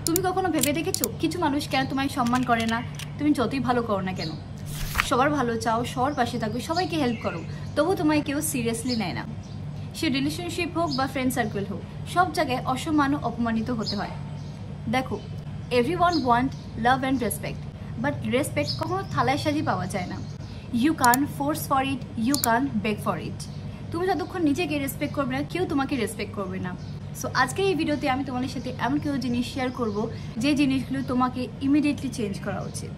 তুমি কখনো ভেবে দেখেছো কিছু মানুষ কেন তোমায় সম্মান করে না? তুমি যতই ভালো করো না কেন, সবার ভালো চাও, সবার পাশে থাকবে, সবাইকে হেল্প করো, তবু তোমায় কেউ সিরিয়াসলি নেয় না। সে রিলেশনশিপ হোক বা ফ্রেন্ড সার্কেল হোক, সব জায়গায় অসম্মান ও অপমানিত হতে হয়। দেখো, everyone want love and respect, but respect কখনো থালায় সাজিয়ে পাওয়া যায় না। You can force for it, you can beg for it. তুমি যতক্ষণ নিজেকে রেসপেক্ট করবে না, কেউ তোমাকে রেসপেক্ট করবে না। সো আজকের এই ভিডিওতে আমি তোমাদের সাথে এমন কিছু জিনিস শেয়ার করব যে জিনিসগুলো তোমাকে ইমিডিয়েটলি চেঞ্জ করা উচিত।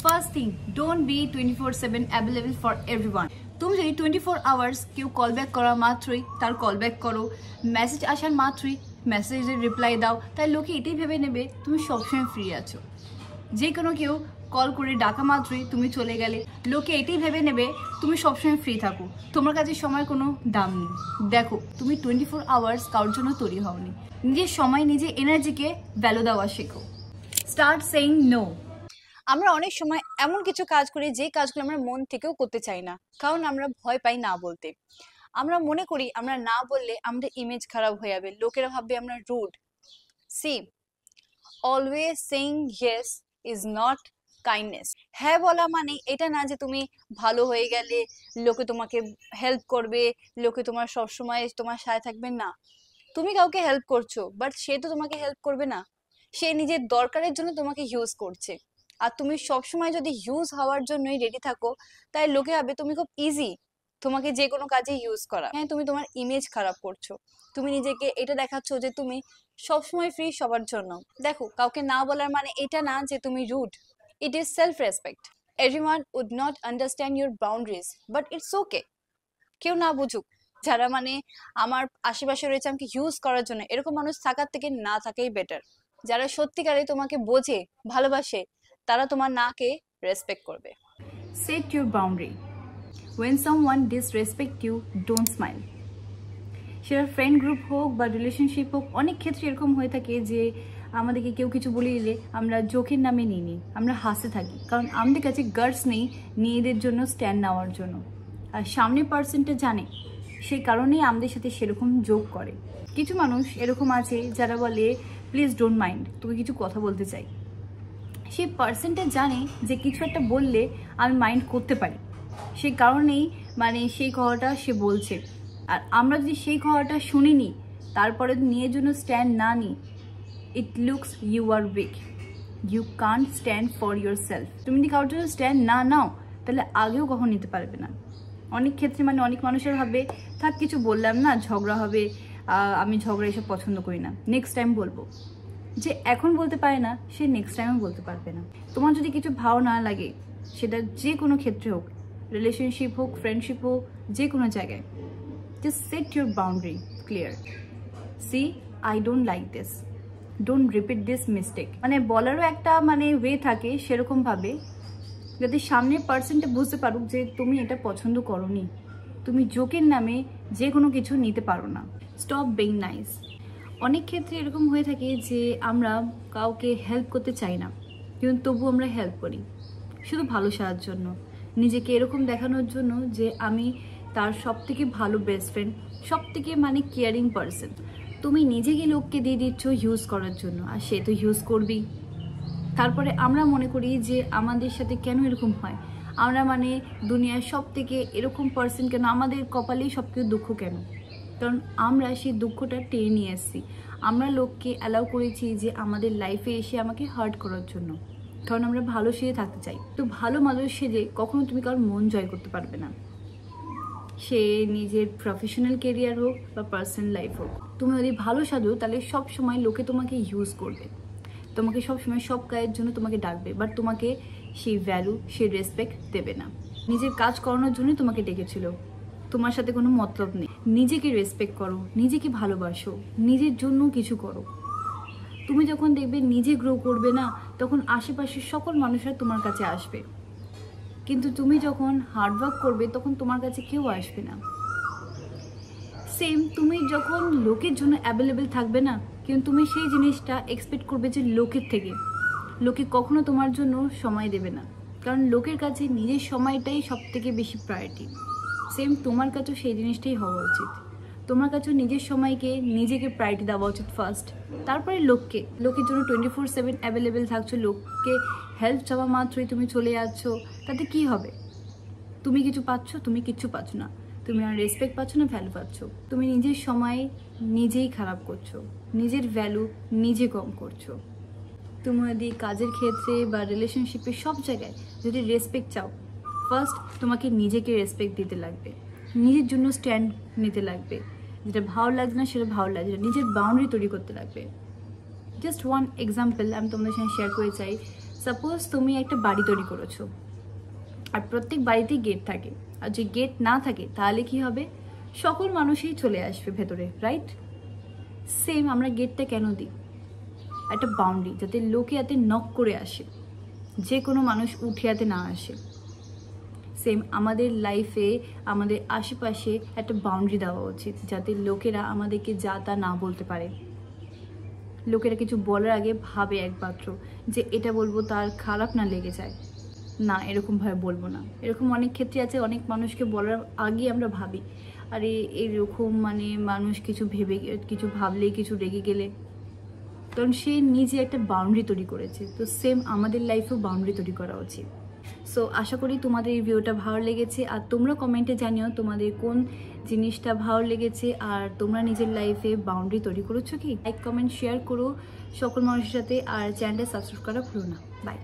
First thing, don't be 24/7 available for everyone. তুমি যদি 24 আওয়ার্স কেউ কল ব্যাক করা মাত্রই তার কল ব্যাক করো, মেসেজ আসার মাত্রই মেসেজের রিপ্লাই দাও, তাই লোকে এটাই ভেবে নেবে তুমি সবসময় ফ্রি আছো। যে কোনো কেউ কল করে ডাকা মাত্রই তুমি চলে গেলে, লোকে এটাই ভেবে নেবে তুমি সবসময় ফ্রি থাকো, তোমার কাছে সময় কোনো দাম নেই। দেখো, তুমি 24 আওয়ার্স কারোর জন্য তৈরি হওনি। নিজের সময়, নিজের এনার্জিকে ভ্যালু দেওয়া শেখো। Start saying no. আমরা অনেক সময় এমন কিছু কাজ করি যে কাজগুলো আমরা মন থেকেও করতে চাই না, কারণ আমরা ভয় পাই না বলতে। আমরা মনে করি আমরা না বললে আমাদের ইমেজ খারাপ হয়ে যাবে, লোকেরা ভাববে আমরা rude. See, always saying yes is not kindness. হ্যাঁ বলা মানে এটা না যে তুমি ভালো হয়ে গেলে লোকে তোমাকে হেল্প করবে, লোকে তোমার সবসময় তোমার সাথে থাকবে না। তুমি কাউকে হেল্প করছো, বাট সে তো তোমাকে হেল্প করবে না। সে নিজের দরকারের জন্য তোমাকে ইউজ করছে। আর তুমি সবসময় যদি ইউজ হওয়ার জন্যই রেডি থাকো, তাই লোকে ভাবে তুমি খুব ইজি তোমাকে যে কোনো কাজে ইউজ করা। হ্যাঁ, তুমি তোমার ইমেজ খারাপ করছো। তুমি নিজেকে এটা দেখাচ্ছ যে তুমি সবসময় ফ্রি সবার জন্য। দেখো, কাউকে না বলার মানে এটা না যে তুমি rude. It is self respect. Everyone would not understand your boundaries, but it's okay. কেউ না বুঝুক, যারা আমার আশেপাশে রয়েছে আমাকে ইউজ করার জন্য, এরকম মানুষ থাকার থেকে না থাকাই বেটার। যারা সত্যিকারে তোমাকে বোঝে, ভালোবাসে, তারা তোমার নাকে রেসপেক্ট করবে। Set your boundary. When someone disrespect you, don't smile. সেটা ফ্রেন্ড গ্রুপ হোক বা রিলেশনশিপ হোক, অনেক ক্ষেত্রে এরকম হয়ে থাকে যে আমাদেরকে কেউ কিছু বলে দিলে আমরা জোকের নামে নিই, আমরা হাসতে থাকি, কারণ আমাদের কাছে গার্ডস নেই নিজেদের জন্য স্ট্যান্ড নেওয়ার জন্য। আর সামনের পার্সনটা জানে, সেই কারণেই আমাদের সাথে সেরকম জোক করে। কিছু মানুষ এরকম আছে যারা বলে প্লিজ ডোন্ট মাইন্ড, তোকে কিছু কথা বলতে চাই। সেই পার্সনটা জানে যে কিছু একটা বললে আমি মাইন্ড করতে পারি, সেই কারণেই সেই কথাটা সে বলছে। আর আমরা যদি সেই কথাটা শুনিনি, তারপরে নিজের জন্য স্ট্যান্ড না নিই, it looks you are weak, you can't stand for yourself. তুমি যদি কারোর জন্য স্ট্যান্ড না নাও, তাহলে আগেও কখন নিতে পারবে না। অনেক ক্ষেত্রে অনেক মানুষের ভাবে থাক কিছু বললাম না, ঝগড়া হবে, আমি ঝগড়া এসব পছন্দ করি না, নেক্সট টাইম বলবো। যে এখন বলতে পারে না, সে নেক্সট টাইমও বলতে পারবে না। তোমার যদি কিছু ভালো না লাগে, সেটা যে কোনো ক্ষেত্রে হোক, রিলেশনশিপ হোক, ফ্রেন্ডশিপ হোক, যে কোনো জায়গায়, just set your boundary clear. See, I don't like this, don't repeat this mistake. বলারও একটা ওয়ে থাকে সেরকমভাবে, যাতে সামনের পার্সনটা বুঝতে পারুক যে তুমি এটা পছন্দ করোনি, তুমি জোকের নামে যে কোনো কিছু নিতে পারো না। Stop being nice. অনেক ক্ষেত্রে এরকম হয়ে থাকে যে আমরা কাউকে হেল্প করতে চাই না, কিন্তু তবু আমরা হেল্প করি শুধু ভালো সারার জন্য, নিজেকে এরকম দেখানোর জন্য যে আমি তার সবথেকে ভালো বেস্ট ফ্রেন্ড, সবথেকে কেয়ারিং পার্সন। তুমি নিজেকে লোককে দিয়ে দিচ্ছ ইউজ করার জন্য, আর সে তো ইউজ করবেই। তারপরে আমরা মনে করি যে আমাদের সাথে কেন এরকম হয়, আমরা দুনিয়ার সব থেকে এরকম পার্সন কেন, আমাদের কপালেই সব কিছু দুঃখ কেন? কারণ আমরা সেই দুঃখটা টেনে নিয়ে আসছি। আমরা লোককে অ্যালাউ করেছি যে আমাদের লাইফে এসে আমাকে হার্ট করার জন্য, কারণ আমরা ভালো সেজে থাকতে চাই। তো ভালো মানুষ সেজে কখনো তুমি কারোর মন জয় করতে পারবে না, সে নিজের প্রফেশনাল কেরিয়ার হোক বা পার্সোনাল লাইফ হোক। তুমি যদি ভালো সাজো, তাহলে সব সময় লোকে তোমাকে ইউজ করবে, তোমাকে সবসময় সব কাজের জন্য তোমাকে ডাকবে, বাট তোমাকে সেই ভ্যালু, সেই রেসপেক্ট দেবে না। নিজের কাজ করানোর জন্যই তোমাকে ডেকেছিল, তোমার সাথে কোনো মতলব নেই। নিজেকে রেসপেক্ট করো, নিজেকে ভালোবাসো, নিজের জন্য কিছু করো। তুমি যখন দেখবে নিজে গ্রো করবে না, তখন আশেপাশের সকল মানুষরা তোমার কাছে আসবে। কিন্তু তুমি যখন হার্ডওয়ার্ক করবে, তখন তোমার কাছে কেউ আসবে না। সেম, তুমি যখন লোকের জন্য অ্যাভেলেবেল থাকবে না, কিন্তু তুমি সেই জিনিসটা এক্সপেক্ট করবে যে লোকের থেকে, লোকে কখনো তোমার জন্য সময় দেবে না, কারণ লোকের কাছে নিজের সময়টাই সব থেকে বেশি প্রায়োরিটি। সেম, তোমার কাছেও সেই জিনিসটাই হওয়া উচিত। তোমার কাছেও নিজের সময়কে নিজেকে প্রায়োরিটি দেওয়া উচিত ফার্স্ট, তারপরে লোকের জন্য 24/7 অ্যাভেলেবেল থাকছো, লোককে হেল্প চাওয়া মাত্রই তুমি চলে যাচ্ছ, তাতে কি হবে? তুমি কিছু পাচ্ছ? তুমি কিচ্ছু পাচ্ছ না। তুমি আর রেসপেক্ট পাচ্ছ না, ভ্যালু পাচ্ছ। তুমি নিজের সময় নিজেই খারাপ করছো, নিজের ভ্যালু নিজে কম করছো। তুমি যদি কাজের ক্ষেত্রে বা রিলেশনশিপে সব জায়গায় যদি রেসপেক্ট চাও, ফার্স্ট তোমাকে নিজেকে রেসপেক্ট দিতে লাগবে, নিজের জন্য স্ট্যান্ড নিতে লাগবে। যেটা ভালো লাগছে না সেটা ভালো লাগছে না, নিজের বাউন্ডারি তৈরি করতে লাগবে। জাস্ট ওয়ান এক্সাম্পল আমি তোমাদের সঙ্গে শেয়ার করে চাই। সাপোজ তুমি একটা বাড়ি তৈরি করেছো, আর প্রত্যেক বাড়িতেই গেট থাকে, আর যে গেট না থাকে তাহলে কি হবে? সকল মানুষই চলে আসবে ভেতরে, রাইট? সেম আমরা গেটটা কেন দিই? একটা বাউন্ডারি, যাতে লোকে যাতে নক করে আসে, যে কোনো মানুষ উঠে যাতে না আসে। সেম আমাদের লাইফে আমাদের আশেপাশে একটা বাউন্ডারি দেওয়া উচিত, যাতে লোকেরা আমাদেরকে যা তা না বলতে পারে। লোকেরা কিছু বলার আগে ভাবে একমাত্র যে এটা বলবো তার খারাপ না লেগে যায়, না এরকমভাবে বলবো না। এরকম অনেক ক্ষেত্রে আছে, অনেক মানুষকে বলার আগে আমরা ভাবি আরে এরকম মানুষ কিছু ভাবলেই কিছু রেগে গেলে, কারণ সে নিজে একটা বাউন্ডারি তৈরি করেছে। তো সেম আমাদের লাইফেও বাউন্ডারি তৈরি করা উচিত। সো আশা করি তোমাদের এই ভিডিওটা ভালো লেগেছে, আর তোমরা কমেন্টে জানিও তোমাদের কোন জিনিসটা ভালো লেগেছে, আর তোমরা নিজের লাইফে বাউন্ডারি তৈরি করেছো কি? লাইক কমেন্ট শেয়ার করো সকল মানুষের সাথে, আর চ্যানেলটা সাবস্ক্রাইব করা ভুলো না। বাই।